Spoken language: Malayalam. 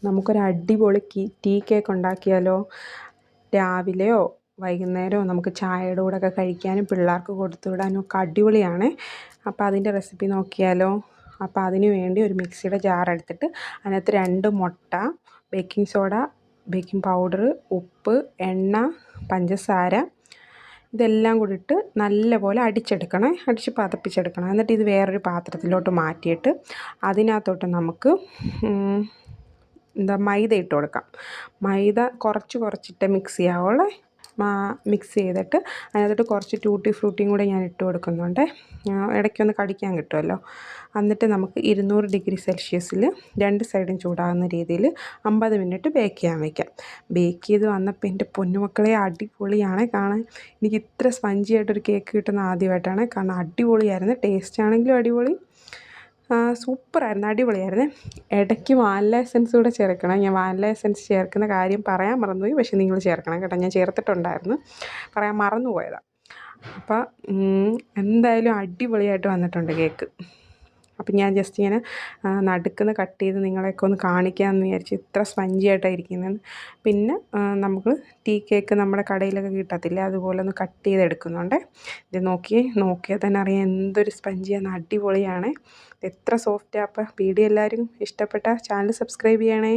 നമുക്കൊരു അടിപൊളി ടീ കേക്ക് ഉണ്ടാക്കിയാലോ? രാവിലെയോ വൈകുന്നേരമോ നമുക്ക് ചായയുടെ കൂടെയൊക്കെ കഴിക്കാനും പിള്ളേർക്ക് കൊടുത്തു വിടാനും ഒക്കെ അടിപൊളിയാണ്. അപ്പോൾ അതിൻ്റെ റെസിപ്പി നോക്കിയാലോ? അപ്പോൾ അതിന് വേണ്ടി ഒരു മിക്സിയുടെ ജാർ എടുത്തിട്ട് അതിനകത്ത് 2 മുട്ട, ബേക്കിംഗ് സോഡ, ബേക്കിംഗ് പൗഡർ, ഉപ്പ്, എണ്ണ, പഞ്ചസാര ഇതെല്ലാം കൂടി ഇട്ട് നല്ലപോലെ അടിച്ച് പതപ്പിച്ചെടുക്കണം. എന്നിട്ട് ഇത് വേറൊരു പാത്രത്തിലോട്ട് മാറ്റിയിട്ട് അതിനകത്തോട്ട് നമുക്ക് മൈദ ഇട്ട് കൊടുക്കാം. മൈദ കുറച്ചിട്ട് മിക്സ് ചെയ്യാവുള്ളൂ. മിക്സ് ചെയ്തിട്ട് അതിനകത്തോട്ട് കുറച്ച് ടൂട്ടി ഫ്രൂട്ടിയും കൂടെ ഞാൻ ഇട്ട് കൊടുക്കുന്നുണ്ട്. ഇടയ്ക്കൊന്ന് കടിക്കാൻ കിട്ടുമല്ലോ. എന്നിട്ട് നമുക്ക് 200 ഡിഗ്രി സെൽഷ്യസിൽ 2 സൈഡും ചൂടാകുന്ന രീതിയിൽ 50 മിനിറ്റ് ബേക്ക് ചെയ്യാൻ വയ്ക്കാം. ബേക്ക് ചെയ്ത് വന്നപ്പോൾ എൻ്റെ പൊന്നുമക്കളെ അടിപൊളിയാണ് കാണാൻ. എനിക്ക് ഇത്ര സ്പഞ്ചി ആയിട്ടൊരു കേക്ക് കിട്ടുന്ന ആദ്യമായിട്ടാണ്. കാരണം അടിപൊളിയായിരുന്നു. ടേസ്റ്റ് ആണെങ്കിലും അടിപൊളി, സൂപ്പറായിരുന്നു, അടിപൊളിയായിരുന്നു. ഇടയ്ക്ക് വാനില എസൻസ് കൂടെ ചേർക്കണം. ഞാൻ വാനില എസൻസ് ചേർക്കുന്ന കാര്യം പറയാൻ മറന്നുപോയി. പക്ഷേ നിങ്ങൾ ചേർക്കണം കേട്ടോ. ഞാൻ ചേർത്തിട്ടുണ്ടായിരുന്നു, പറയാൻ മറന്നുപോയതാണ്. അപ്പോൾ എന്തായാലും അടിപൊളിയായിട്ട് വന്നിട്ടുണ്ട് കേക്ക്. അപ്പം ഞാൻ ജസ്റ്റ് ഇങ്ങനെ നടുക്കുന്ന് കട്ട് ചെയ്ത് നിങ്ങളെയൊക്കെ ഒന്ന് കാണിക്കാമെന്ന് വിചാരിച്ചു. ഇത്ര സ്പഞ്ചി ആയിട്ടാണ് ഇരിക്കുന്നത്. പിന്നെ നമുക്ക് ടീ കേക്ക് നമ്മുടെ കടയിലൊക്കെ കിട്ടത്തില്ലേ, അതുപോലെ ഒന്ന് കട്ട് ചെയ്തെടുക്കുന്നുണ്ട്. ഇത് നോക്കിയാൽ തന്നെ അറിയാം എന്തൊരു സ്പഞ്ചിയാണ്, അടിപൊളിയാണ്. എത്ര സോഫ്റ്റാണ്. അപ്പോൾ വീഡിയോ എല്ലാവരും ഇഷ്ടപ്പെട്ട ചാനൽ സബ്സ്ക്രൈബ് ചെയ്യണേ.